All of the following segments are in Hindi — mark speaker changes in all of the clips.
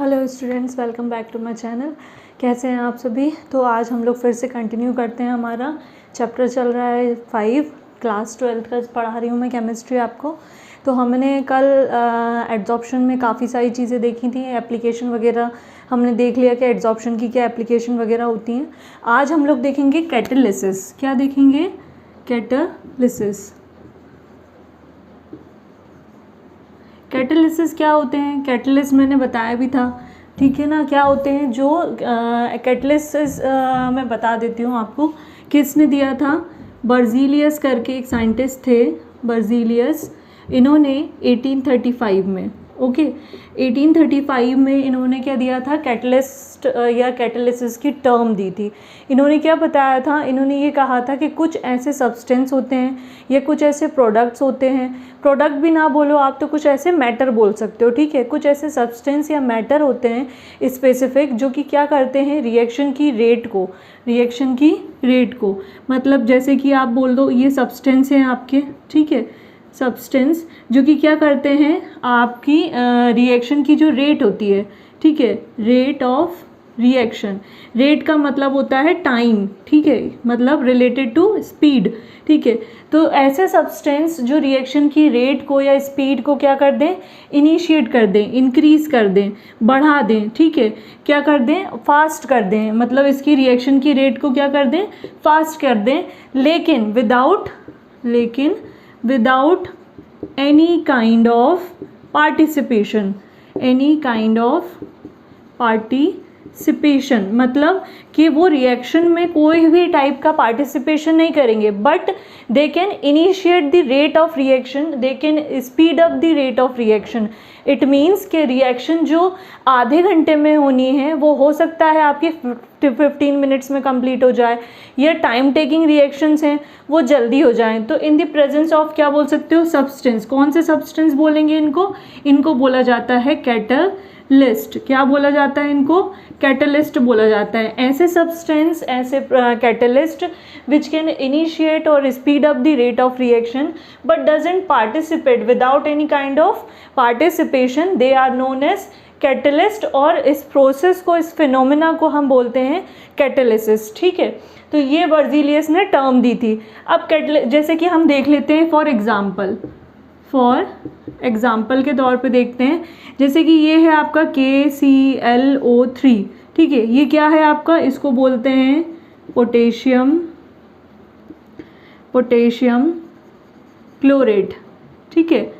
Speaker 1: Hello students, welcome back to my channel. कैसे हैं आप सभी। तो आज हम लोग फिर से कंटिन्यू करते हैं। हमारा चैप्टर चल रहा है 5, क्लास 12 का पढ़ा रही हूँ मैं केमिस्ट्री आपको। तो हमने कल एड्जॉर्प्शन में काफ़ी सारी चीज़ें देखी थी, एप्लीकेशन वगैरह हमने देख लिया कि एड्जॉर्प्शन की क्या एप्लीकेशन वगैरह होती हैं। आज हम लोग देखेंगे कैटालिसिस। क्या देखेंगे? कैटालिसिस। कैटालिसिस क्या होते हैं? कैटलिस्ट मैंने बताया भी था, ठीक है ना। क्या होते हैं जो कैटलिसिस मैं बता देती हूँ आपको। किसने दिया था? बर्जीलियस करके एक साइंटिस्ट थे, बर्जीलियस। इन्होंने 1835 में 1835 में इन्होंने क्या दिया था? कैटलिस्ट या कैटालिसिस की टर्म दी थी। इन्होंने क्या बताया था? इन्होंने ये कहा था कि कुछ ऐसे सब्सटेंस होते हैं या कुछ ऐसे प्रोडक्ट्स होते हैं, प्रोडक्ट भी ना बोलो आप तो कुछ ऐसे मैटर बोल सकते हो, ठीक है। कुछ ऐसे सब्सटेंस या मैटर होते हैं स्पेसिफिक जो कि क्या करते हैं? रिएक्शन की रेट को मतलब जैसे कि आप बोल दो ये सब्सटेंस हैं आपके, ठीक है, सब्सटेंस जो कि क्या करते हैं? आपकी रिएक्शन की जो रेट होती है, ठीक है, रेट ऑफ रिएक्शन। रेट का मतलब होता है टाइम, ठीक है, मतलब रिलेटेड टू स्पीड, ठीक है। तो ऐसे सब्सटेंस जो रिएक्शन की रेट को या स्पीड को क्या कर दें? इनिशिएट कर दें, इंक्रीज़ कर दें, बढ़ा दें, ठीक है। क्या कर दें? फास्ट कर दें, मतलब इसकी रिएक्शन की रेट को क्या कर दें? फास्ट कर दें, लेकिन without any kind of participation, मतलब कि वो रिएक्शन में कोई भी टाइप का पार्टिसिपेशन नहीं करेंगे, but they can initiate the rate of reaction, they can speed up the rate of reaction. It means कि रिएक्शन जो आधे घंटे में होनी है वो हो सकता है आपकी 15 मिनट्स में कंप्लीट हो जाए, या टाइम टेकिंग रिएक्शंस हैं वो जल्दी हो जाएं। तो इन द प्रेजेंस ऑफ क्या बोल सकते हो? सब्सटेंस। कौन से सब्सटेंस बोलेंगे इनको बोला जाता है कैटालिस्ट। क्या बोला जाता है इनको? कैटालिस्ट बोला जाता है। ऐसे सब्सटेंस, ऐसे कैटालिस्ट विच कैन इनिशिएट और speed up the rate of reaction but doesn't participate, without any kind of participation, they are known as catalyst. और इस प्रोसेस को, इस फिनोमेना को हम बोलते हैं कैटालिसिस, ठीक है। तो ये बर्जीलियस ने टर्म दी थी। अब जैसे कि हम देख लेते हैं फॉर एग्जाम्पल के तौर पे देखते हैं। जैसे कि ये है आपका KClO3, ठीक है। ये क्या है आपका? इसको बोलते हैं पोटेशियम क्लोरेट, ठीक है।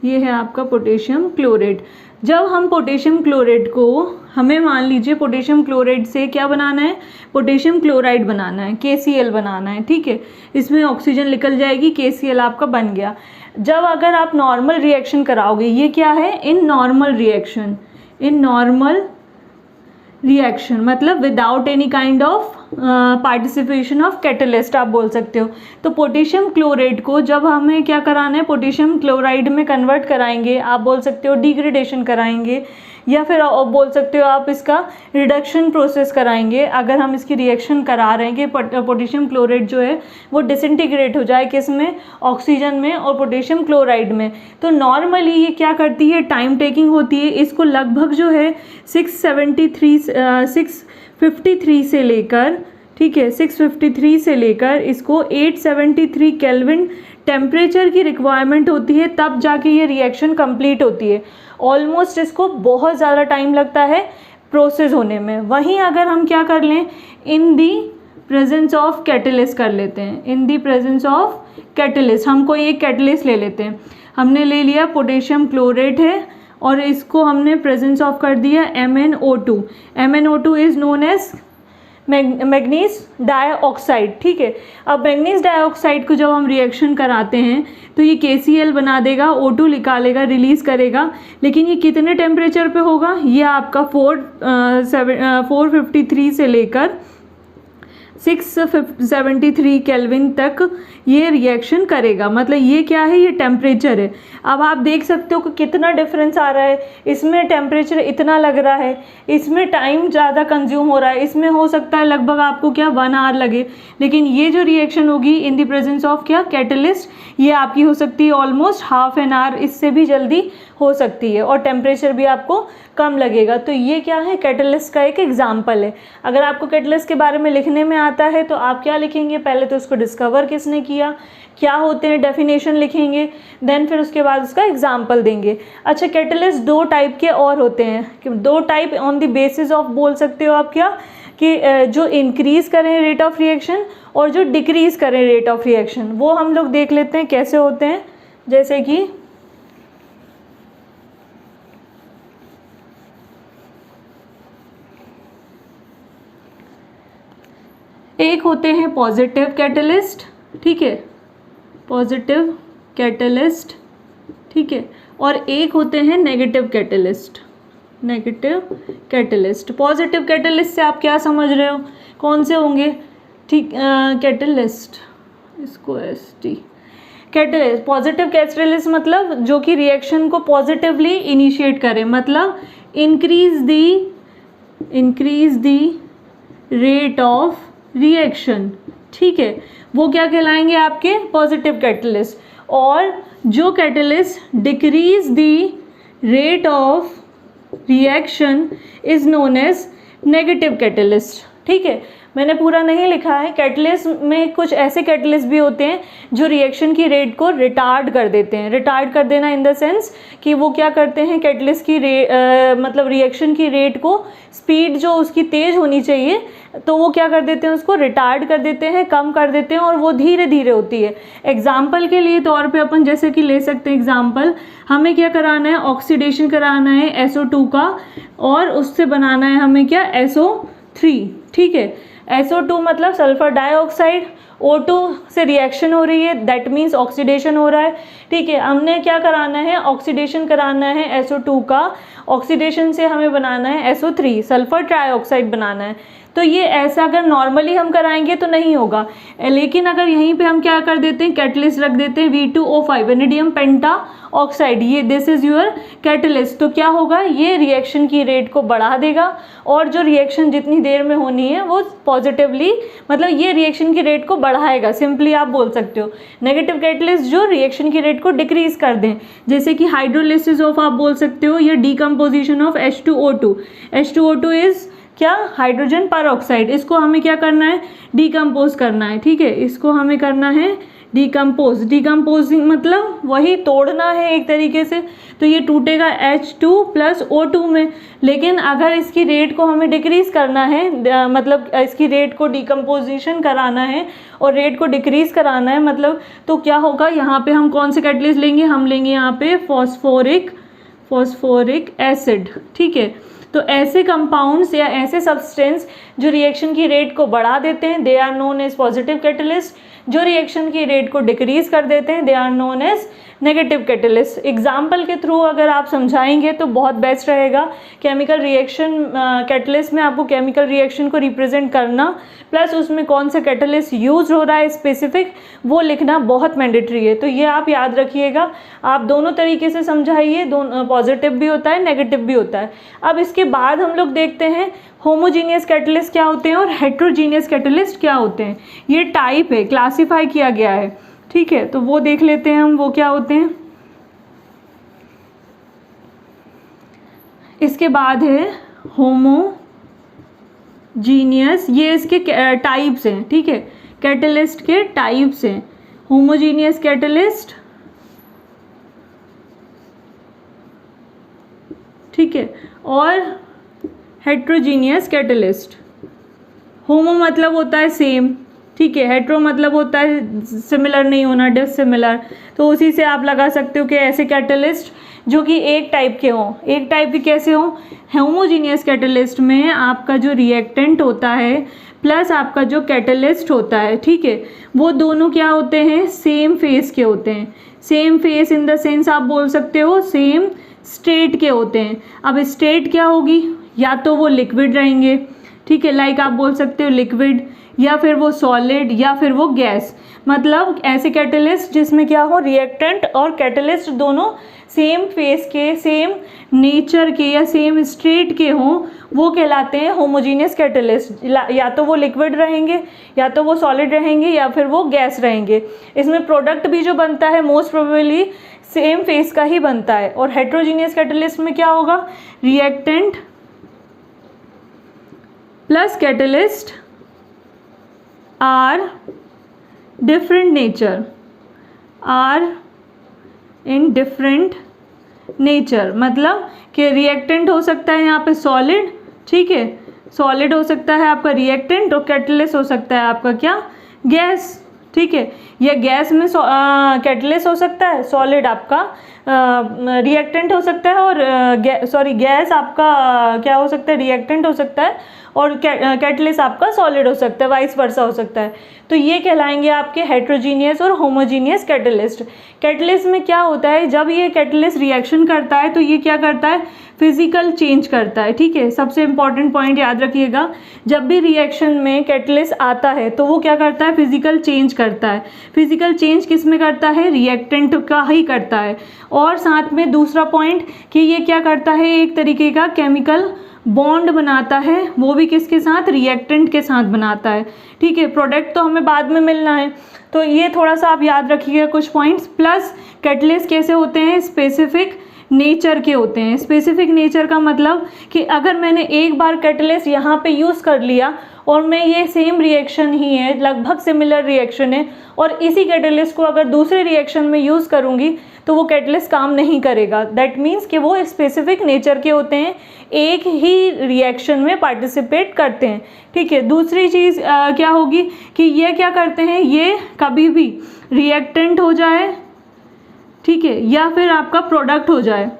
Speaker 1: ये है आपका पोटेशियम क्लोरेट। जब हम पोटेशियम क्लोरेट को, हमें मान लीजिए पोटेशियम क्लोराइड से क्या बनाना है? पोटेशियम क्लोराइड बनाना है, KCl बनाना है, ठीक है। इसमें ऑक्सीजन निकल जाएगी, KCl आपका बन गया। जब अगर आप नॉर्मल रिएक्शन कराओगे, ये क्या है? इन नॉर्मल रिएक्शन मतलब without any kind of participation of catalyst आप बोल सकते हो। तो पोटेशियम क्लोराइड को जब हमें क्या कराना है? पोटेशियम क्लोराइड में कन्वर्ट कराएंगे, आप बोल सकते हो डिग्रेडेशन कराएंगे, या फिर बोल सकते हो आप इसका रिडक्शन प्रोसेस कराएंगे। अगर हम इसकी रिएक्शन करा रहे हैं कि पोटेशियम क्लोराइड जो है वो डिसइंटीग्रेट हो जाए, किस में? ऑक्सीजन में और पोटेशियम क्लोराइड में। तो नॉर्मली ये क्या करती है? टाइम टेकिंग होती है। इसको लगभग जो है 653 से लेकर, ठीक है, 653 से लेकर इसको 873 केल्विन टेम्परेचर की रिक्वायरमेंट होती है, तब जाके ये रिएक्शन कंप्लीट होती है। ऑलमोस्ट इसको बहुत ज़्यादा टाइम लगता है प्रोसेस होने में। वहीं अगर हम क्या कर लें? इन दी प्रेजेंस ऑफ कैटालिस्ट कर लेते हैं। इन दी प्रेजेंस ऑफ कैटालिस्ट, हम कोई एक कैटालिस्ट ले लेते हैं। हमने ले लिया पोटेशियम क्लोरेट है और इसको हमने प्रेजेंस ऑफ कर दिया MnO2। MnO2 is known as manganese dioxide, ठीक है। अब मैग्नीज डाइऑक्साइड को जब हम रिएक्शन कराते हैं तो ये KCl बना देगा, O2 निकालेगा, रिलीज़ करेगा। लेकिन ये कितने टेम्परेचर पे होगा? ये आपका 453 से लेकर 673 केल्विन तक ये रिएक्शन करेगा। मतलब ये क्या है? ये टेम्परेचर है। अब आप देख सकते हो कि कितना डिफरेंस आ रहा है। इसमें टेम्परेचर इतना लग रहा है, इसमें टाइम ज़्यादा कंज्यूम हो रहा है। इसमें हो सकता है लगभग आपको क्या 1 आवर लगे, लेकिन ये जो रिएक्शन होगी इन द प्रेजेंस ऑफ क्या? कैटालिस्ट, ये आपकी हो सकती है ऑलमोस्ट ½ एन आवर, इससे भी जल्दी हो सकती है और टेम्परेचर भी आपको कम लगेगा। तो ये क्या है, कैटलिस्ट का एक एग्जाम्पल है। अगर आपको कैटलिस्ट के बारे में लिखने में आता है तो आप क्या लिखेंगे, पहले तो उसको डिस्कवर किसने किया, क्या होते हैं, डेफिनेशन लिखेंगे, देन फिर उसके बाद उसका एग्जाम्पल देंगे। अच्छा, कैटलिस्ट दो टाइप के और होते हैं, दो type on the basis of बोल सकते हो आप, क्या कि जो इंक्रीज करें रेट ऑफ रिएक्शन और जो डिक्रीज करें रेट ऑफ रिएक्शन, वो हम लोग देख लेते हैं कैसे होते हैं। जैसे कि एक होते हैं पॉजिटिव कैटलिस्ट, ठीक है, पॉजिटिव कैटलिस्ट, ठीक है, और एक होते हैं negative catalyst, negative catalyst. Positive catalyst से आप क्या समझ रहे हो, कौन से होंगे, ठीक, कैटलिस्ट, इसको ST कैटलिस्ट, पॉजिटिव कैटलिस्ट मतलब जो कि रिएक्शन को पॉजिटिवली इनिशिएट करे, मतलब increase the rate of reaction, ठीक है, वो क्या कहलाएंगे आपके पॉजिटिव कैटलिस्ट। और जो catalyst decrease the rate of reaction is known as negative catalyst, ठीक है। मैंने पूरा नहीं लिखा है, कैटलिस्ट में कुछ ऐसे कैटलिस्ट भी होते हैं जो रिएक्शन की रेट को रिटार्ड कर देते हैं। रिटार्ड कर देना इन द सेंस कि वो क्या करते हैं, कैटलिस्ट की मतलब रिएक्शन की रेट को, स्पीड जो उसकी तेज़ होनी चाहिए, तो वो क्या कर देते हैं, उसको रिटार्ड कर देते हैं, कम कर देते हैं, और वो धीरे धीरे होती है। एग्जाम्पल के लिए तौर पे अपन जैसे कि ले सकते हैं एग्जाम्पल, हमें क्या कराना है, ऑक्सीडेशन कराना है SO2 का, और उससे बनाना है हमें क्या, SO3, ठीक है। SO2 मतलब सल्फर डाइऑक्साइड, O2 से रिएक्शन हो रही है, दैट मीन्स ऑक्सीडेशन हो रहा है, ठीक है। हमने क्या कराना है, ऑक्सीडेशन कराना है SO2 का, ऑक्सीडेशन से हमें बनाना है SO3, सल्फर ट्राइऑक्साइड बनाना है। तो ये ऐसा अगर नॉर्मली हम कराएंगे तो नहीं होगा, लेकिन अगर यहीं पे हम क्या कर देते हैं, कैटलिस्ट रख देते हैं V2O5, वेनेडियम पेंटा ऑक्साइड, ये दिस इज योर कैटलिस्ट, तो क्या होगा, ये रिएक्शन की रेट को बढ़ा देगा, और जो रिएक्शन जितनी देर में होनी है वो पॉजिटिवली, मतलब ये रिएक्शन की रेट को बढ़ाएगा, सिंपली आप बोल सकते हो। नेगेटिव कैटलिस्ट जो रिएक्शन की रेट को डिक्रीज कर दें, जैसे कि हाइड्रोलिसिस ऑफ आप बोल सकते हो, या decomposition of H2O2। H2O2 is क्या, हाइड्रोजन पर ऑक्साइड, इसको हमें क्या करना है, डीकम्पोज करना है, ठीक है, इसको हमें करना है डीकम्पोज। डीकम्पोजिंग मतलब वही तोड़ना है एक तरीके से, तो ये टूटेगा H2 + O2 में। लेकिन अगर इसकी रेट को हमें डिक्रीज़ करना है, मतलब इसकी रेट को डीकम्पोजिशन कराना है और रेट को डिक्रीज़ कराना है, मतलब तो क्या होगा, यहाँ पे हम कौन से कैटलिस्ट लेंगे, हम लेंगे यहाँ पे फॉस्फोरिक एसिड, ठीक है। तो ऐसे कंपाउंड्स या ऐसे सब्सटेंस जो रिएक्शन की रेट को बढ़ा देते हैं, they are known as positive catalyst. जो रिएक्शन की रेट को डिक्रीज कर देते हैं, they are known as negative catalyst. Example के थ्रू अगर आप समझाएंगे तो बहुत बेस्ट रहेगा। केमिकल रिएक्शन कैटलिस्ट में आपको केमिकल रिएक्शन को रिप्रेजेंट करना, प्लस उसमें कौन सा कैटलिस्ट यूज हो रहा है स्पेसिफिक, वो लिखना बहुत मैंडेटरी है। तो ये आप याद रखिएगा, आप दोनों तरीके से समझाइए, दोनों पॉजिटिव भी होता है, नेगेटिव भी होता है। अब इसके बाद हम लोग देखते हैं होमोजीनियस कैटलिस्ट क्या होते हैं और हेट्रोजीनियस कैटलिस्ट क्या होते हैं। ये टाइप है, क्लासीफाई किया गया है, ठीक है, तो वो देख लेते हैं हम, वो क्या होते हैं। इसके बाद है होमोजीनियस, ये इसके टाइप्स हैं, ठीक है, कैटलिस्ट के टाइप्स हैं। होमोजीनियस कैटलिस्ट, ठीक है, और हेट्रोजीनियस कैटलिस्ट। होमो मतलब होता है सेम, ठीक है, हेट्रो मतलब होता है सिमिलर नहीं होना, डिसिमिलर, तो उसी से आप लगा सकते हो कि ऐसे कैटलिस्ट जो कि एक टाइप के हों। एक टाइप के कैसे हों, होमोजीनियस कैटलिस्ट में आपका जो रिएक्टेंट होता है प्लस आपका जो कैटलिस्ट होता है, ठीक है, वो दोनों क्या होते हैं, सेम फेस के होते हैं। Same face in the sense आप बोल सकते हो सेम स्टेट के होते हैं। अब स्टेट क्या होगी, या तो वो लिक्विड रहेंगे, ठीक है, लाइक आप बोल सकते हो लिक्विड, या फिर वो सॉलिड या फिर वो गैस। मतलब ऐसे कैटलिस्ट जिसमें क्या हो, रिएक्टेंट और कैटलिस्ट दोनों सेम फेस के, सेम नेचर के या सेम स्टेट के हों, वो कहलाते हैं होमोजीनियस कैटलिस्ट। या तो वो लिक्विड रहेंगे, या तो वो सॉलिड रहेंगे, या फिर वो गैस रहेंगे। इसमें प्रोडक्ट भी जो बनता है मोस्ट प्रोबेबली सेम फेस का ही बनता है। और हेट्रोजीनियस कैटलिस्ट में क्या होगा, reactant plus catalyst are different nature, are in different nature. मतलब कि रिएक्टेंट हो सकता है यहाँ पे सॉलिड, ठीक है, सॉलिड हो सकता है आपका रिएक्टेंट, और कैटलिस्ट हो सकता है आपका क्या, गैस, ठीक है। या गैस में कैटलिस्ट हो सकता है, सॉलिड आपका रिएक्टेंट हो सकता है, और गैस आपका क्या हो सकता है, रिएक्टेंट हो सकता है, और कैटलिस्ट आपका सॉलिड हो सकता है, वाइस वर्सा हो सकता है। तो ये कहलाएंगे आपके हेट्रोजीनियस और होमोजीनियस कैटलिस्ट। कैटलिस्ट में क्या होता है, जब ये कैटलिस्ट रिएक्शन करता है तो ये क्या करता है, फिजिकल चेंज करता है, ठीक है। सबसे इंपॉर्टेंट पॉइंट याद रखिएगा, जब भी रिएक्शन में कैटलिस्ट आता है तो वो क्या करता है, फिजिकल चेंज करता है। फिजिकल चेंज किस में करता है, रिएक्टेंट का ही करता है। और साथ में दूसरा पॉइंट कि ये क्या करता है, एक तरीके का केमिकल बॉन्ड बनाता है, वो भी किसके साथ, रिएक्टेंट के साथ बनाता है, ठीक है। प्रोडक्ट तो हमें बाद में मिलना है, तो ये थोड़ा सा आप याद रखिएगा कुछ पॉइंट्स। प्लस कैटलिस्ट कैसे होते हैं, स्पेसिफिक नेचर के होते हैं। स्पेसिफिक नेचर का मतलब कि अगर मैंने एक बार कैटलिस्ट यहाँ पे यूज़ कर लिया और मैं ये सेम रिएक्शन ही है, लगभग सिमिलर रिएक्शन है, और इसी कैटलिस्ट को अगर दूसरे रिएक्शन में यूज़ करूँगी तो वो कैटलिस्ट काम नहीं करेगा। दैट मीन्स कि वो स्पेसिफिक नेचर के होते हैं, एक ही रिएक्शन में पार्टिसिपेट करते हैं, ठीक है। दूसरी चीज़ क्या होगी कि ये क्या करते हैं, ये कभी भी रिएक्टेंट हो जाए, ठीक है, या फिर आपका प्रोडक्ट हो जाए,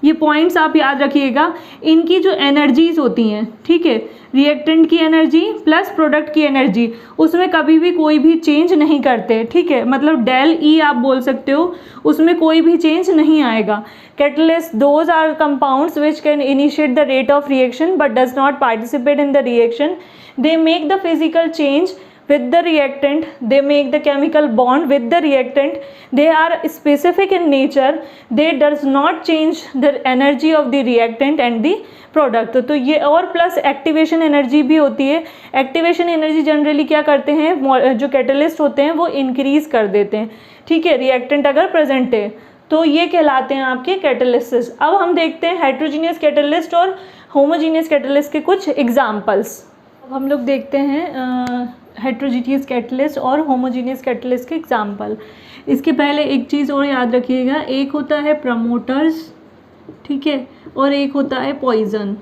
Speaker 1: ये पॉइंट्स आप याद रखिएगा। इनकी जो एनर्जीज होती हैं, ठीक है, रिएक्टेंट की एनर्जी प्लस प्रोडक्ट की एनर्जी, उसमें कभी भी कोई भी चेंज नहीं करते, ठीक है। मतलब डेल ई आप बोल सकते हो, उसमें कोई भी चेंज नहीं आएगा। Catalyst those are compounds which can initiate the rate of reaction but does not participate in the reaction. They make the physical change with the reactant, they make the chemical bond with the reactant, they are specific in nature, they does not change the energy of the reactant and the product। तो ये और प्लस एक्टिवेशन एनर्जी भी होती है। एक्टिवेशन एनर्जी जनरली क्या करते हैं, जो कैटलिस्ट होते हैं वो इंक्रीज कर देते हैं, ठीक है, रिएक्टेंट अगर प्रेजेंट है तो ये कहलाते हैं आपके कैटलिस्ट्स। अब हम देखते हैं हेट्रोजीनियस कैटलिस्ट और होमोजीनियस कैटलिस्ट के कुछ एग्जाम्पल्स। अब हम लोग देखते हैं हेट्रोजीनियस कैटलिस्ट और होमोजीनियस कैटलिस्ट के एग्जाम्पल। इसके पहले एक चीज़ और याद रखिएगा, एक होता है प्रमोटर्स, ठीक है, और एक होता है पॉइजन।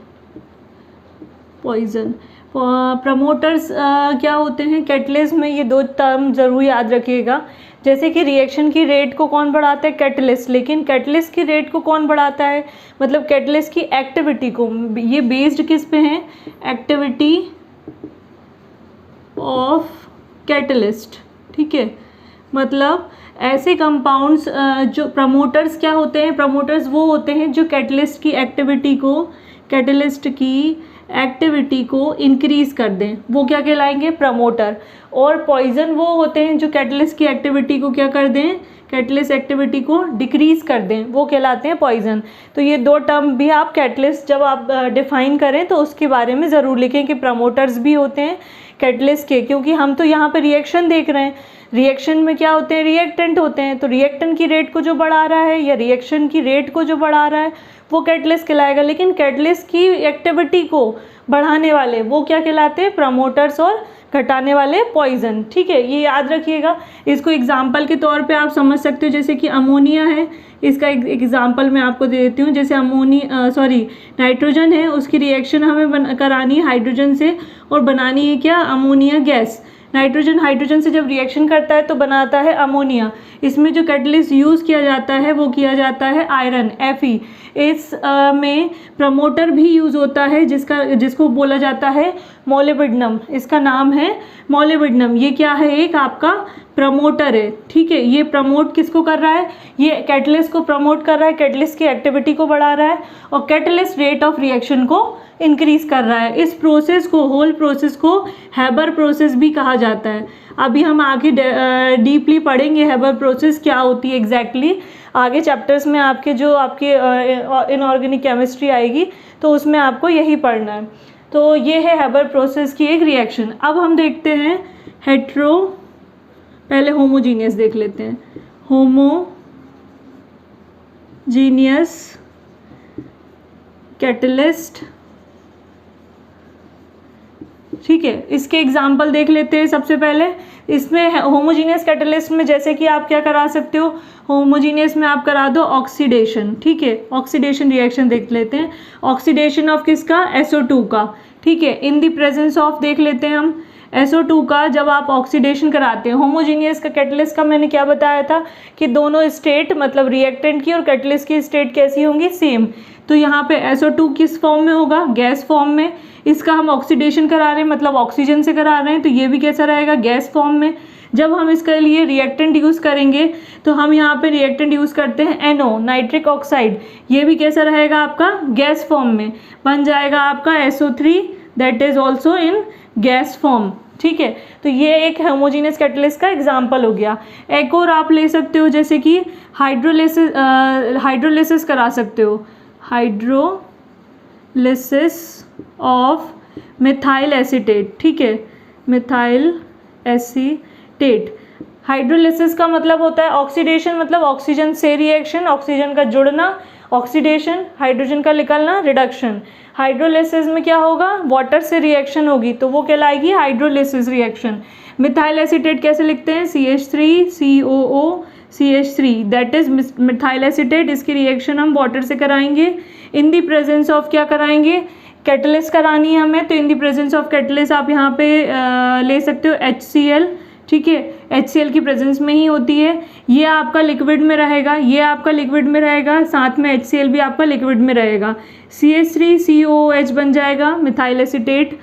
Speaker 1: प्रमोटर्स क्या होते हैं कैटलिस्ट में, ये दो टर्म ज़रूर याद रखिएगा। जैसे कि रिएक्शन की रेट को कौन बढ़ाता है, कैटलिस्ट, लेकिन कैटलिस्ट की रेट को कौन बढ़ाता है, मतलब कैटलिस्ट की एक्टिविटी को। ये बेस्ड किस पे हैं, एक्टिविटी ऑफ कैटलिस्ट, ठीक है। मतलब ऐसे कंपाउंड्स जो प्रमोटर्स क्या होते हैं, प्रमोटर्स वो होते हैं जो कैटलिस्ट की एक्टिविटी को इंक्रीज कर दें, वो क्या कहलाएंगे, प्रमोटर। और पॉइजन वो होते हैं जो कैटलिस्ट की एक्टिविटी को क्या कर दें, कैटलिस्ट एक्टिविटी को डिक्रीज कर दें, वो कहलाते हैं पॉइजन। तो ये दो टर्म भी आप कैटलिस्ट जब आप डिफाइन करें तो उसके बारे में ज़रूर लिखें कि प्रमोटर्स भी होते हैं कैटलिस्ट के, क्योंकि हम तो यहाँ पे रिएक्शन देख रहे हैं। रिएक्शन में क्या होते हैं, रिएक्टेंट होते हैं, तो रिएक्टेंट की रेट को जो बढ़ा रहा है या रिएक्शन की रेट को जो बढ़ा रहा है वो कैटलिस्ट कहलाएगा, लेकिन कैटलिस्ट की एक्टिविटी को बढ़ाने वाले वो क्या कहलाते हैं, प्रमोटर्स, और घटाने वाले पॉइजन, ठीक है। ये याद रखिएगा। इसको एग्जाम्पल के तौर पे आप समझ सकते हो, जैसे कि अमोनिया है, इसका एग्जाम्पल मैं आपको दे देती हूँ। जैसे नाइट्रोजन है, उसकी रिएक्शन हमें करानी है हाइड्रोजन से और बनानी है क्या, अमोनिया गैस। नाइट्रोजन हाइड्रोजन से जब रिएक्शन करता है तो बनाता है अमोनिया। इसमें जो कैटलिस्ट यूज़ किया जाता है वो किया जाता है आयरन, Fe। इस में प्रमोटर भी यूज़ होता है जिसको बोला जाता है मोलिब्डेनम। इसका नाम है मोलिब्डेनम। ये क्या है, एक आपका प्रमोटर है, ठीक है। ये प्रमोट किसको कर रहा है, ये कैटलिस्ट को प्रमोट कर रहा है, कैटलिस्ट की एक्टिविटी को बढ़ा रहा है और कैटलिस्ट रेट ऑफ रिएक्शन को इंक्रीज कर रहा है। इस प्रोसेस को, होल प्रोसेस को हैबर प्रोसेस भी कहा जाता है। अभी हम आगे डीपली पढ़ेंगे हैबर प्रोसेस क्या होती है एग्जैक्टली। आगे चैप्टर्स में आपके जो आपके इनऑर्गेनिक केमिस्ट्री आएगी तो उसमें आपको यही पढ़ना है। तो ये है हैबर प्रोसेस की एक रिएक्शन। अब हम देखते हैं पहले होमोजीनियस देख लेते हैं। होमोजीनियस कैटलिस्ट, ठीक है। इसके एग्जाम्पल देख लेते हैं। सबसे पहले इसमें होमोजीनियस कैटलिस्ट में जैसे कि आप क्या करा सकते हो, होमोजीनियस में आप करा दो ऑक्सीडेशन, ठीक है। ऑक्सीडेशन रिएक्शन देख लेते हैं। ऑक्सीडेशन ऑफ किसका, SO2 का, ठीक है। इन द प्रेजेंस ऑफ देख लेते हैं हम SO2 का। जब आप ऑक्सीडेशन कराते हैं होमोजीनियस का कैटलिस्ट का, मैंने क्या बताया था कि दोनों स्टेट मतलब रिएक्टेंट की और कैटलिस्ट की स्टेट कैसी होंगी, सेम। तो यहाँ पे SO2 किस फॉर्म में होगा, गैस फॉर्म में। इसका हम ऑक्सीडेशन करा रहे हैं मतलब ऑक्सीजन से करा रहे हैं, तो ये भी कैसा रहेगा, गैस फॉर्म में। जब हम इसके लिए रिएक्टेंट यूज़ करेंगे तो हम यहाँ पे रिएक्टेंट यूज़ करते हैं NO, नाइट्रिक ऑक्साइड। ये भी कैसा रहेगा आपका, गैस फॉर्म में। बन जाएगा आपका SO3, that is also in gas form, ठीक है। तो ये एक होमोजीनियस कैटलिस्ट का एग्जाम्पल हो गया। एक और आप ले सकते हो जैसे कि हाइड्रोलिसिस करा सकते हो, हाइड्रोलिसिस ऑफ मिथाइल एसीटेट, ठीक है, मिथाइल एसीटेट। हाइड्रोलिसिस का मतलब होता है ऑक्सीडेशन, मतलब ऑक्सीजन से रिएक्शन, ऑक्सीजन का जुड़ना, ऑक्सीडेशन, हाइड्रोजन का निकलना, रिडक्शन। हाइड्रोलिसिस में क्या होगा, वाटर से रिएक्शन होगी तो वो कहलाएगी हाइड्रोलिसिस रिएक्शन। मिथाइल एसीटेट कैसे लिखते हैं, CH3COO that is methyl acetate. इसकी रिएक्शन हम वाटर से कराएंगे। इन दी प्रेजेंस ऑफ क्या कराएंगे, कैटलिस्ट करानी है हमें, तो इन दी प्रेजेंस ऑफ कैटलिस्ट आप यहाँ पे ले सकते हो HCl, ठीक है। HCl की प्रेजेंस में ही होती है। ये आपका लिक्विड में रहेगा, ये आपका लिक्विड में रहेगा, साथ में HCl भी आपका लिक्विड में रहेगा। CH3COOH बन जाएगा, मिथाइल एसीटेट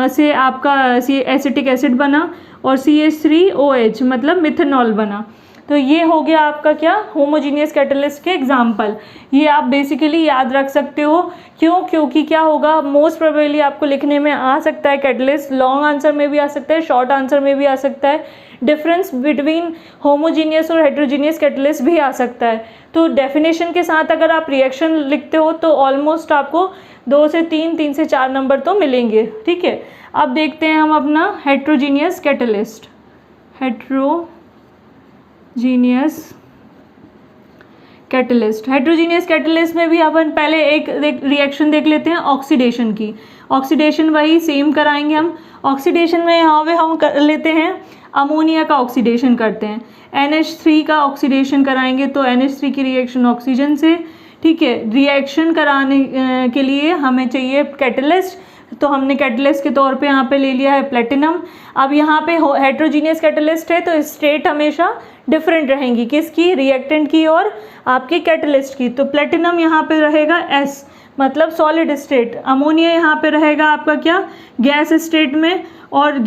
Speaker 1: से आपका एसिटिक एसिड बना और CH3OH मतलब मिथेनॉल बना। तो ये हो गया आपका क्या, होमोजीनियस कैटलिस्ट के एग्जाम्पल। ये आप बेसिकली याद रख सकते हो। क्यों, क्योंकि क्या होगा, मोस्ट प्रोबेबली आपको लिखने में आ सकता है कैटलिस्ट, लॉन्ग आंसर में भी आ सकता है, शॉर्ट आंसर में भी आ सकता है। डिफरेंस बिटवीन होमोजीनियस और हेट्रोजीनियस कैटलिस्ट भी आ सकता है। तो डेफिनेशन के साथ अगर आप रिएक्शन लिखते हो तो ऑलमोस्ट आपको 2 से 3, 3 से 4 नंबर तो मिलेंगे, ठीक है। अब देखते हैं हम अपना heterogeneous catalyst. Heterogeneous heterogeneous catalyst में भी अपन पहले एक रिएक्शन देख लेते हैं ऑक्सीडेशन की। ऑक्सीडेशन वही सेम कराएंगे हम। ऑक्सीडेशन में यहाँ पे हम कर लेते हैं अमोनिया का ऑक्सीडेशन करते हैं, NH3 का ऑक्सीडेशन कराएंगे तो NH3 की रिएक्शन ऑक्सीजन से, ठीक है। रिएक्शन कराने के लिए हमें चाहिए कैटलिस्ट, तो हमने कैटलिस्ट के तौर पे यहाँ पे ले लिया है प्लेटिनम। अब यहाँ पे हेट्रोजीनियस कैटलिस्ट है तो स्टेट हमेशा डिफरेंट रहेंगी, किसकी, रिएक्टेंट की और आपकी कैटलिस्ट की। तो प्लेटिनम यहाँ पे रहेगा S मतलब सॉलिड स्टेट, अमोनिया यहाँ पे रहेगा आपका क्या, गैस स्टेट में, और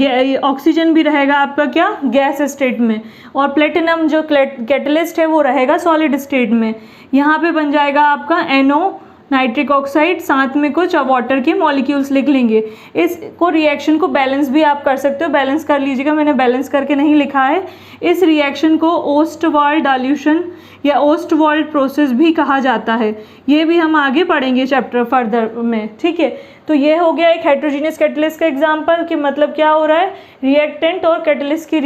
Speaker 1: ऑक्सीजन भी रहेगा आपका क्या, गैस स्टेट में, और प्लेटिनम जो कैटलिस्ट है वो रहेगा सॉलिड स्टेट में। यहाँ पे बन जाएगा आपका NO, नाइट्रिक ऑक्साइड, साथ में कुछ वाटर के मॉलिक्यूल्स लिख लेंगे। इसको रिएक्शन को बैलेंस भी आप कर सकते हो, बैलेंस कर लीजिएगा, मैंने बैलेंस करके नहीं लिखा है। इस रिएक्शन को ओस्टवाल्ड डाल्यूशन या ओस्टवाल्ड प्रोसेस भी कहा जाता है। ये भी हम आगे पढ़ेंगे चैप्टर फर्दर में, ठीक है। तो ये हो गया एक हेट्रोजीनियस कैटलिस्ट का एग्जांपल कि मतलब क्या हो रहा है, रिएक्टेंट और कैटलिस्ट की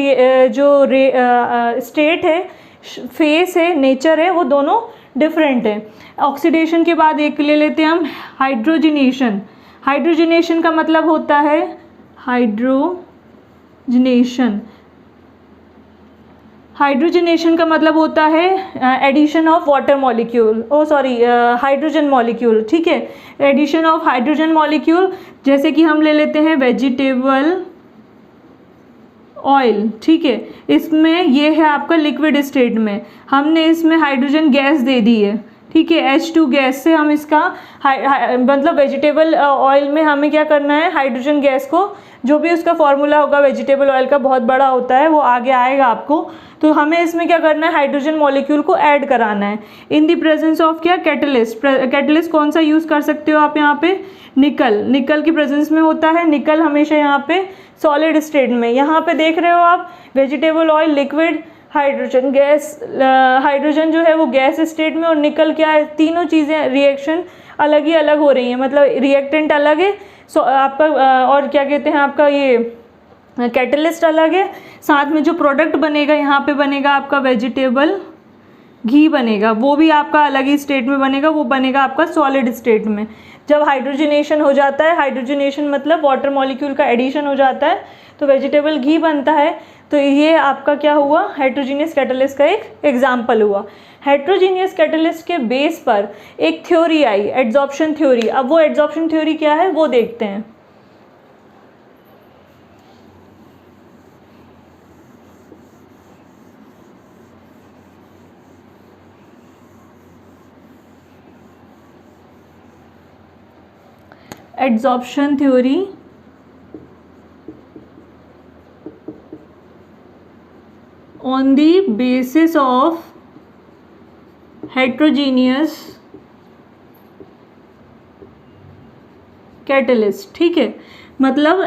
Speaker 1: जो स्टेट है, फेस है, नेचर है, वो दोनों डिफरेंट है। ऑक्सीडेशन के बाद एक ले लेते हैं हम हाइड्रोजिनेशन। हाइड्रोजिनेशन का मतलब होता है हाइड्रोजनेशन का मतलब होता है addition of water molecule, hydrogen molecule, ठीक है। एडिशन ऑफ हाइड्रोजन मॉलिक्यूल, जैसे कि हम ले लेते हैं वेजिटेबल ऑयल, ठीक है। इसमें ये है आपका लिक्विड स्टेट में, हमने इसमें हाइड्रोजन गैस दे दी है, ठीक है। H2 गैस से हम इसका मतलब वेजिटेबल ऑयल में हमें क्या करना है, हाइड्रोजन गैस को, जो भी उसका फॉर्मूला होगा वेजिटेबल ऑयल का बहुत बड़ा होता है, वो आगे आएगा आपको, तो हमें इसमें क्या करना है, हाइड्रोजन मॉलिक्यूल को ऐड कराना है इन द प्रेजेंस ऑफ क्या, कैटलिस्ट। कैटलिस्ट कौन सा यूज़ कर सकते हो आप यहाँ पे, निकल। निकल की प्रेजेंस में होता है, निकल हमेशा यहाँ पे सॉलिड स्टेट में। यहाँ पे देख रहे हो आप vegetable oil liquid, hydrogen gas, hydrogen जो है वो गैस स्टेट में, और निकल क्या है, तीनों चीज़ें रिएक्शन अलग ही अलग हो रही हैं, मतलब रिएक्टेंट अलग है, आपका और क्या कहते हैं आपका ये कैटलिस्ट अलग है, साथ में जो प्रोडक्ट बनेगा यहाँ पे बनेगा आपका वेजिटेबल घी बनेगा, वो भी आपका अलग ही स्टेट में बनेगा, वो बनेगा आपका सॉलिड स्टेट में। जब हाइड्रोजनेशन हो जाता है, हाइड्रोजनेशन मतलब वाटर मॉलिक्यूल का एडिशन हो जाता है, तो वेजिटेबल घी बनता है। तो ये आपका क्या हुआ, हेट्रोजीनियस कैटलिस्ट का एक एग्जाम्पल हुआ। हेट्रोजीनियस कैटलिस्ट के बेस पर एक थ्योरी आई, एड्जॉर्प्शन थ्योरी। अब वो एड्जॉर्प्शन थ्योरी क्या है वो देखते हैं। Adsorption theory on the basis of heterogeneous catalyst. ठीक है, मतलब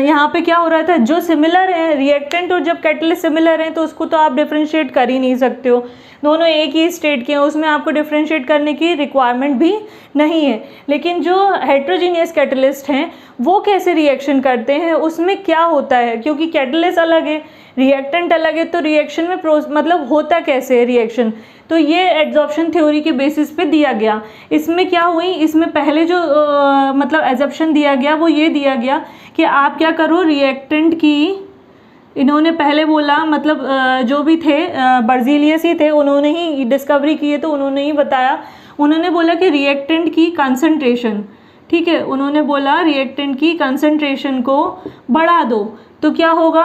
Speaker 1: यहाँ पे क्या हो रहा था, जो सिमिलर है रिएक्टेंट और जब कैटलिस्ट सिमिलर हैं तो उसको तो आप डिफ्रेंशिएट कर ही नहीं सकते हो, दोनों एक ही स्टेट के हैं, उसमें आपको डिफ्रेंशिएट करने की रिक्वायरमेंट भी नहीं है। लेकिन जो हेट्रोजीनियस कैटलिस्ट हैं वो कैसे रिएक्शन करते हैं, उसमें क्या होता है, क्योंकि कैटलिस्ट अलग है, रिएक्टेंट अलग है, तो रिएक्शन में मतलब होता कैसे है रिएक्शन, तो ये एड्जॉर्प्शन थ्योरी के बेसिस पे दिया गया। इसमें क्या हुई, इसमें पहले जो मतलब एजप्शन दिया गया वो ये दिया गया कि आप क्या करो, रिएक्टेंट की, इन्होंने पहले बोला, मतलब जो भी थे बर्जीलियस ही थे, उन्होंने ही डिस्कवरी की है, तो उन्होंने ही बताया, उन्होंने बोला कि रिएक्टेंट की कंसंट्रेशन, ठीक है, उन्होंने बोला रिएक्टेंट की कंसंट्रेशन को बढ़ा दो तो क्या होगा,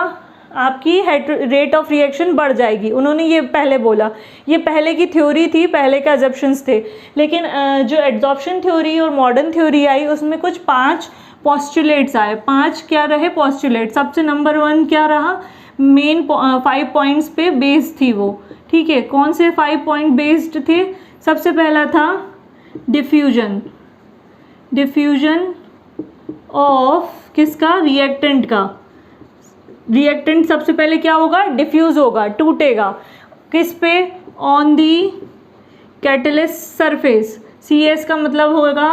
Speaker 1: आपकी रेट ऑफ रिएक्शन बढ़ जाएगी। उन्होंने ये पहले बोला, ये पहले की थ्योरी थी, पहले के अजम्पशंस थे। लेकिन जो एड्जॉर्प्शन थ्योरी और मॉडर्न थ्योरी आई उसमें कुछ 5 पॉस्टुलेट्स आए। 5 क्या रहे पॉस्टुलेट, सबसे नंबर 1 क्या रहा, मेन 5 पॉइंट्स पे बेस्ड थी वो। ठीक है, कौन से 5 पॉइंट बेस्ड थे, सबसे पहला था डिफ्यूजन, डिफ्यूजन ऑफ किसका, रिएक्टेंट का। रिएक्टेंट सबसे पहले क्या होगा, डिफ्यूज होगा, टूटेगा, किस पे, on the catalyst surface. CS का मतलब होगा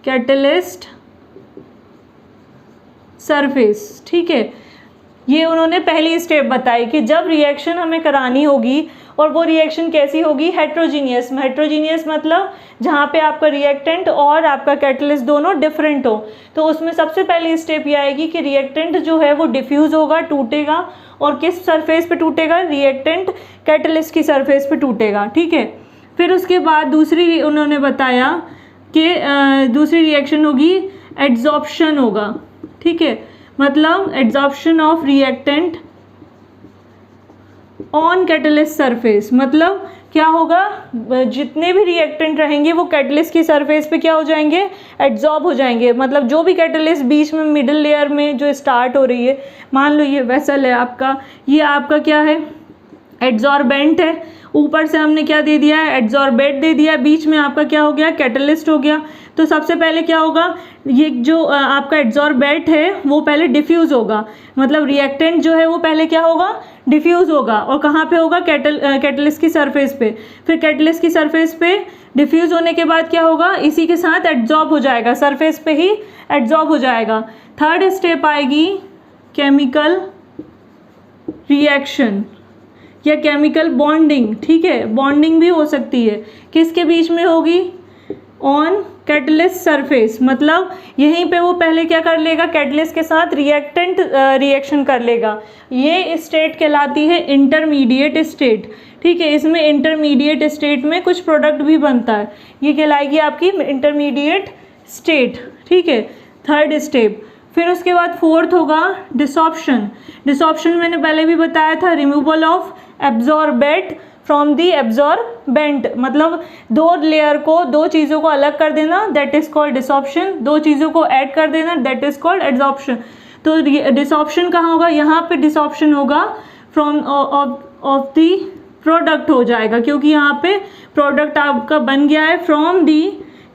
Speaker 1: कैटलिस्ट सरफेस। ठीक है, ये उन्होंने पहली स्टेप बताई कि जब रिएक्शन हमें करानी होगी, और वो रिएक्शन कैसी होगी, हेट्रोजीनियस। हेट्रोजीनियस मतलब जहाँ पे आपका रिएक्टेंट और आपका कैटलिस्ट दोनों डिफरेंट हो, तो उसमें सबसे पहली स्टेप ये आएगी कि रिएक्टेंट जो है वो डिफ्यूज़ होगा, टूटेगा, और किस सरफेस पे टूटेगा, रिएक्टेंट कैटलिस्ट की सरफेस पे टूटेगा। ठीक है, फिर उसके बाद दूसरी उन्होंने बताया कि दूसरी रिएक्शन होगी एड्जॉर्प्शन होगा। ठीक है, मतलब adsorption of reactant on catalyst surface, मतलब क्या होगा, जितने भी रिएक्टेंट रहेंगे वो कैटलिस्ट की सरफेस पे क्या हो जाएंगे, एड्जॉर्ब हो जाएंगे। मतलब जो भी कैटलिस्ट बीच में मिडिल लेयर में जो स्टार्ट हो रही है, मान लो ये वेसल है आपका, ये आपका क्या है, एड्जॉर्बेंट है, ऊपर से हमने क्या दे दिया है, एड्जॉर्बेट दे दिया, बीच में आपका क्या हो गया, कैटलिस्ट हो गया। तो सबसे पहले क्या होगा, ये जो आपका एड्जॉर्बेट है वो पहले डिफ्यूज़ होगा, मतलब रिएक्टेंट जो है वो पहले क्या होगा, डिफ्यूज़ होगा, और कहाँ पे होगा, कैटलिस्ट की सरफेस पे। फिर कैटलिस्ट की सरफेस पे डिफ्यूज़ होने के बाद क्या होगा, इसी के साथ एड्जॉर्ब हो जाएगा, सरफेस पे ही एड्जॉर्ब हो जाएगा। थर्ड स्टेप आएगी केमिकल रिएक्शन या केमिकल बॉन्डिंग। ठीक है, बॉन्डिंग भी हो सकती है, किसके बीच में होगी, ऑन कैटलिस्ट सरफेस, मतलब यहीं पे वो पहले क्या कर लेगा, कैटलिस्ट के साथ रिएक्टेंट रिएक्शन कर लेगा। ये स्टेट कहलाती है इंटरमीडिएट स्टेट। ठीक है, इसमें इंटरमीडिएट स्टेट में कुछ प्रोडक्ट भी बनता है, ये कहलाएगी आपकी इंटरमीडिएट स्टेट। ठीक है, थर्ड स्टेप। फिर उसके बाद फोर्थ होगा डिसॉर्प्शन। डिसॉर्प्शन मैंने पहले भी बताया था, removal of absorbent from the absorbent, मतलब दो लेयर को, दो चीज़ों को अलग कर देना, दैट इज कॉल्ड डिसॉर्प्शन, दो चीज़ों को ऐड कर देना, दैट इज कॉल्ड एड्सॉर्प्शन। तो डिसॉर्प्शन कहाँ होगा, यहाँ पे डिसॉर्प्शन होगा फ्रॉम ऑफ दी प्रोडक्ट हो जाएगा, क्योंकि यहाँ पे प्रोडक्ट आपका बन गया है फ्रॉम दी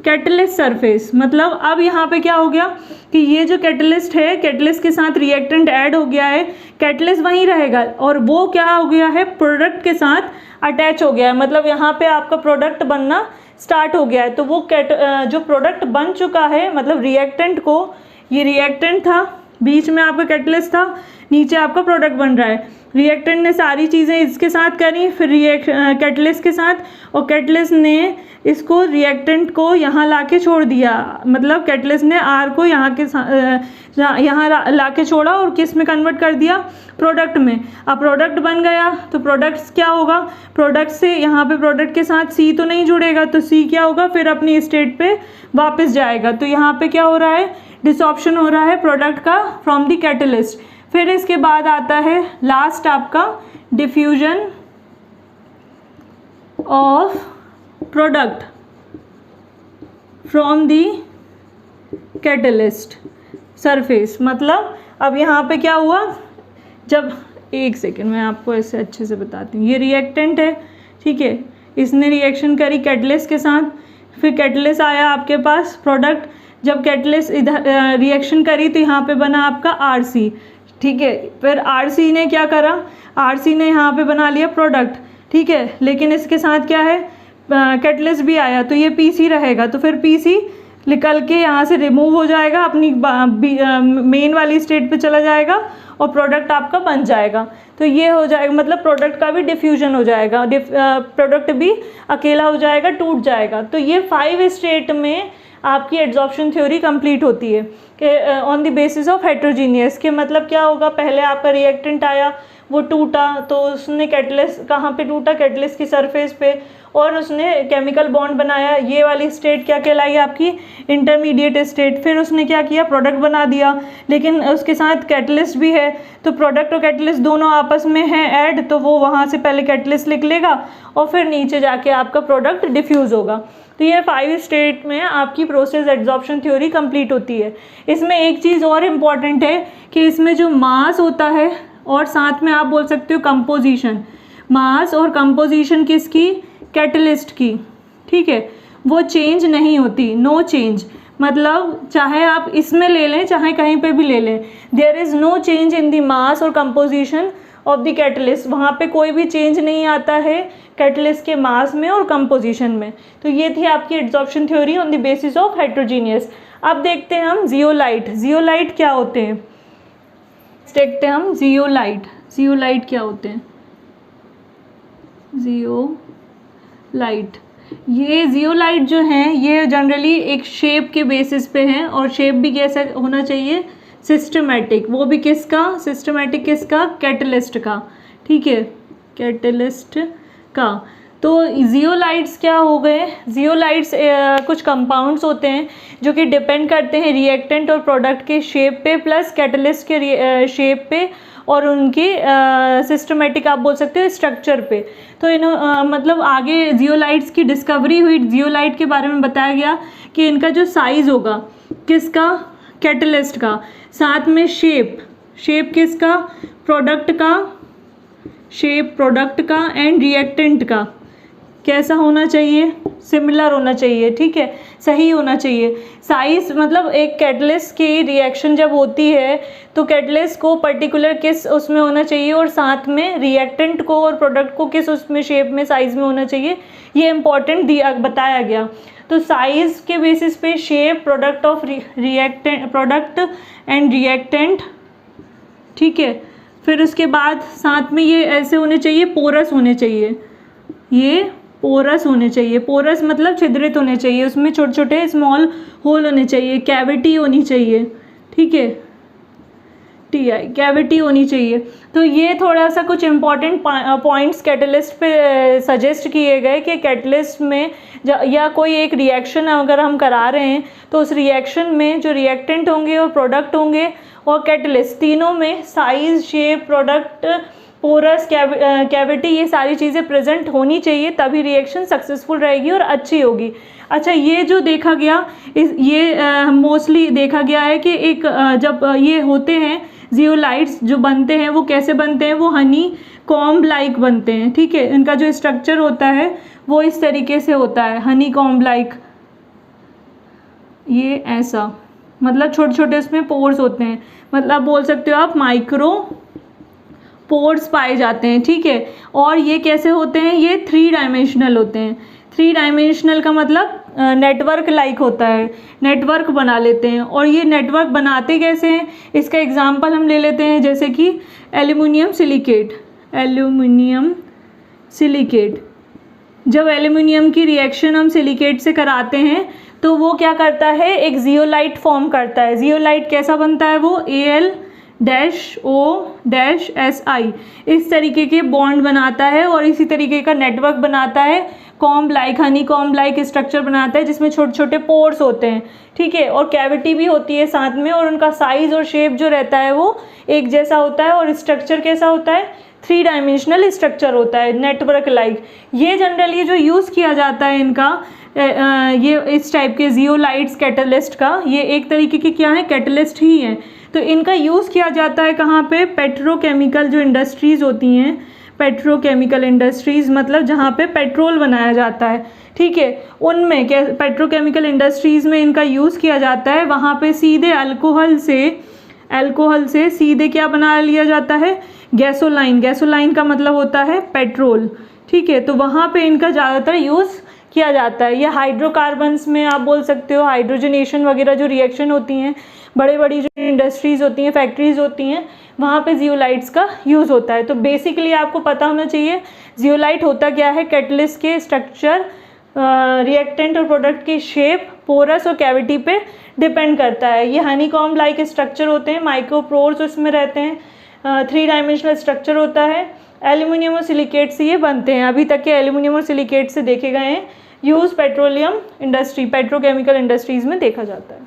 Speaker 1: कैटलिस्ट सरफेस। मतलब अब यहाँ पे क्या हो गया कि ये जो कैटलिस्ट है, कैटलिस्ट के साथ रिएक्टेंट ऐड हो गया है, कैटलिस्ट वहीं रहेगा और वो क्या हो गया है, प्रोडक्ट के साथ अटैच हो गया है। मतलब यहाँ पे आपका प्रोडक्ट बनना स्टार्ट हो गया है। तो वो जो प्रोडक्ट बन चुका है, मतलब रिएक्टेंट को, ये रिएक्टेंट था, बीच में आपका कैटलिस्ट था, नीचे आपका प्रोडक्ट बन रहा है। रिएक्टेंट ने सारी चीज़ें इसके साथ करी, फिर कैटलिस्ट के साथ, और कैटलिस्ट ने इसको रिएक्टेंट को यहाँ लाके छोड़ दिया। मतलब कैटलिस्ट ने आर को यहाँ के यहाँ लाके छोड़ा और किस में कन्वर्ट कर दिया, प्रोडक्ट में। अब प्रोडक्ट बन गया तो प्रोडक्ट्स क्या होगा, प्रोडक्ट से यहाँ पे प्रोडक्ट के साथ सी तो नहीं जुड़ेगा, तो सी क्या होगा, फिर अपनी स्टेट पे वापस जाएगा। तो यहाँ पे क्या हो रहा है, डिसॉर्प्शन हो रहा है प्रोडक्ट का फ्रॉम द कैटलिस्ट। फिर इसके बाद आता है लास्ट आपका diffusion of product from the catalyst surface. मतलब अब यहाँ पे क्या हुआ, जब एक सेकेंड मैं आपको ऐसे अच्छे से बताती हूँ। ये रिएक्टेंट है, ठीक है, इसने रिएक्शन करी कैटलिस्ट के साथ, फिर कैटलिस्ट आया आपके पास प्रोडक्ट। जब कैटलिस्ट इधर रिएक्शन करी तो यहाँ पे बना आपका आरसी, ठीक है। फिर आरसी ने क्या करा, आरसी ने यहाँ पे बना लिया प्रोडक्ट, ठीक है, लेकिन इसके साथ क्या है, कैटलिस्ट भी आया, तो ये पीसी रहेगा। तो फिर पीसी निकल के यहाँ से रिमूव हो जाएगा, अपनी मेन वाली स्टेट पे चला जाएगा और प्रोडक्ट आपका बन जाएगा। तो ये हो जाएगा, मतलब प्रोडक्ट का भी डिफ्यूजन हो जाएगा, प्रोडक्ट भी अकेला हो जाएगा, टूट जाएगा। तो ये 5 स्टेट में आपकी एड्सॉर्प्शन थ्योरी कंप्लीट होती है कि on the basis of heterogeneous, के मतलब क्या होगा, पहले आपका रिएक्टेंट आया, वो टूटा, तो उसने कैटलिस्ट कहाँ पे टूटा, कैटलिस्ट की सरफेस पे, और उसने केमिकल बॉन्ड बनाया। ये वाली स्टेट क्या कहलाई आपकी, इंटरमीडिएट स्टेट। फिर उसने क्या किया, प्रोडक्ट बना दिया, लेकिन उसके साथ कैटलिस्ट भी है, तो प्रोडक्ट और कैटलिस्ट दोनों आपस में हैं ऐड, तो वो वहाँ से पहले कैटलिस्ट लिख लेगा और फिर नीचे जाके आपका प्रोडक्ट डिफ्यूज़ होगा। तो ये 5 स्टेट में आपकी प्रोसेस एड्सॉर्प्शन थ्योरी कंप्लीट होती है। इसमें एक चीज़ और इम्पॉर्टेंट है कि इसमें जो मास होता है और साथ में आप बोल सकते हो कंपोजिशन, मास और कंपोजिशन किसकी, कैटलिस्ट की, ठीक है, वो चेंज नहीं होती, नो चेंज। मतलब चाहे आप इसमें ले लें चाहे कहीं पे भी ले लें, there is no change in the mass और कंपोजिशन ऑफ द कैटलिस्ट। वहाँ पे कोई भी चेंज नहीं आता है कैटलिस्ट के मास में और कंपोजिशन में। तो ये थी आपकी adsorption theory on the basis of heterogeneous. अब देखते हैं हम जियोलाइट। जियोलाइट क्या होते हैं, देखते हैं हम जियोलाइट। जियोलाइट क्या होते हैं, जियोलाइट, ये जियोलाइट जो हैं ये जनरली एक शेप के बेसिस पे हैं, और शेप भी कैसा होना चाहिए, सिस्टमेटिक। वो भी किसका, सिस्टमेटिक किसका, कैटलिस्ट का, ठीक है, कैटलिस्ट का। तो जियोलाइट्स क्या हो गए, जियोलाइट्स कुछ कंपाउंड्स होते हैं जो कि डिपेंड करते हैं रिएक्टेंट और प्रोडक्ट के शेप पे, प्लस कैटलिस्ट के शेप पे और उनकी सिस्टमेटिक आप बोल सकते हो स्ट्रक्चर पे। तो मतलब आगे जियोलाइट्स की डिस्कवरी हुई, जियोलाइट के बारे में बताया गया कि इनका जो साइज़ होगा किसका, कैटलिस्ट का, साथ में शेप, शेप किसका, प्रोडक्ट का, शेप प्रोडक्ट का एंड रिएक्टेंट का कैसा होना चाहिए, सिमिलर होना चाहिए, ठीक है, सही होना चाहिए। साइज मतलब एक कैटलिस्ट की रिएक्शन जब होती है तो कैटलिस्ट को पर्टिकुलर किस उसमें होना चाहिए और साथ में रिएक्टेंट को और प्रोडक्ट को किस उसमें शेप में साइज में होना चाहिए, ये इंपॉर्टेंट बताया गया। तो साइज के बेसिस पे shape, product of reactant, product and reactant, ठीक है। फिर उसके बाद साथ में ये ऐसे होने चाहिए, पोरस होने चाहिए, ये पोरस होने चाहिए। पोरस मतलब छिद्रित होने चाहिए, उसमें छोटे छोटे स्मॉल होल होने चाहिए, कैविटी होनी चाहिए, ठीक है, TI कैविटी होनी चाहिए। तो ये थोड़ा सा कुछ इंपॉर्टेंट पॉइंट्स कैटलिस्ट पे सजेस्ट किए गए कि कैटलिस्ट में या कोई एक रिएक्शन अगर हम करा रहे हैं तो उस रिएक्शन में जो रिएक्टेंट होंगे और प्रोडक्ट होंगे और कैटलिस्ट तीनों में size, shape, product, porous, cavity, ये सारी चीज़ें प्रेजेंट होनी चाहिए, तभी रिएक्शन सक्सेसफुल रहेगी और अच्छी होगी। अच्छा, ये जो देखा गया ये मोस्टली देखा गया है कि एक जब ये होते हैं जियोलाइट्स जो बनते हैं वो कैसे बनते हैं, वो हनी कॉम्ब लाइक बनते हैं। ठीक है, इनका जो स्ट्रक्चर होता है वो इस तरीके से होता है, हनी कॉम्ब लाइक, ये ऐसा, मतलब छोटे छोटे इसमें पोर्स होते हैं, मतलब बोल सकते हो आप माइक्रो पोर्स पाए जाते हैं। ठीक है, और ये कैसे होते हैं, ये 3 डायमेंशनल होते हैं। 3 डायमेंशनल का मतलब नेटवर्क लाइक होता है, नेटवर्क बना लेते हैं। और ये नेटवर्क बनाते कैसे हैं, इसका एग्जांपल हम ले लेते हैं, जैसे कि एल्यूमिनियम सिलिकेट। एल्यूमिनियम सिलिकेट, जब एल्यूमिनियम की रिएक्शन हम सिलिकेट से कराते हैं तो वो क्या करता है, एक जियोलाइट फॉर्म करता है। जियोलाइट कैसा बनता है, वो Al-O-Si इस तरीके के बॉन्ड बनाता है और इसी तरीके का नेटवर्क बनाता है, comb like, Honey comb like structure बनाता है जिसमें छोटे छोटे पोर्स होते हैं। ठीक है, और कैविटी भी होती है साथ में, और उनका साइज और शेप जो रहता है वो एक जैसा होता है, और स्ट्रक्चर कैसा होता है, 3 डायमेंशनल स्ट्रक्चर होता है, नेटवर्क लाइक। ये जनरली जो यूज़ किया जाता है इनका, ये इस टाइप के जियोलाइट्स कैटलिस्ट का, ये एक तरीके के क्या है, कैटलिस्ट ही हैं। तो इनका यूज़ किया जाता है कहाँ पे, पेट्रोकेमिकल जो इंडस्ट्रीज़ होती हैं, पेट्रोकेमिकल इंडस्ट्रीज़ मतलब जहाँ पे पेट्रोल बनाया जाता है। ठीक है, उनमें क्या, पेट्रोकेमिकल इंडस्ट्रीज़ में इनका यूज़ किया जाता है। वहाँ पे सीधे अल्कोहल से सीधे क्या बना लिया जाता है, गैसोलाइन। गैसोलाइन का मतलब होता है पेट्रोल। ठीक है, तो वहाँ पे इनका ज़्यादातर यूज़ किया जाता है। या हाइड्रोकार्बन्स में आप बोल सकते हो, हाइड्रोजनेशन वगैरह जो रिएक्शन होती हैं, बड़ी बड़ी जो इंडस्ट्रीज़ होती हैं, फैक्ट्रीज़ होती हैं, वहाँ पे जियोलाइट्स का यूज़ होता है। तो बेसिकली आपको पता होना चाहिए जियोलाइट होता क्या है, कैटलिस्ट के स्ट्रक्चर, रिएक्टेंट और प्रोडक्ट की शेप, पोरस और कैविटी पे डिपेंड करता है। ये हनी कॉम्ब लाइक स्ट्रक्चर होते हैं, माइक्रोपोर्स उसमें रहते हैं, 3 डायमेंशनल स्ट्रक्चर होता है। एल्यूमिनियम और सिलिकेट से ये बनते हैं। अभी तक के एल्यूमिनियम और सिलिकेट से देखे गए हैं, use petroleum industry, petrochemical industries में देखा जाता है।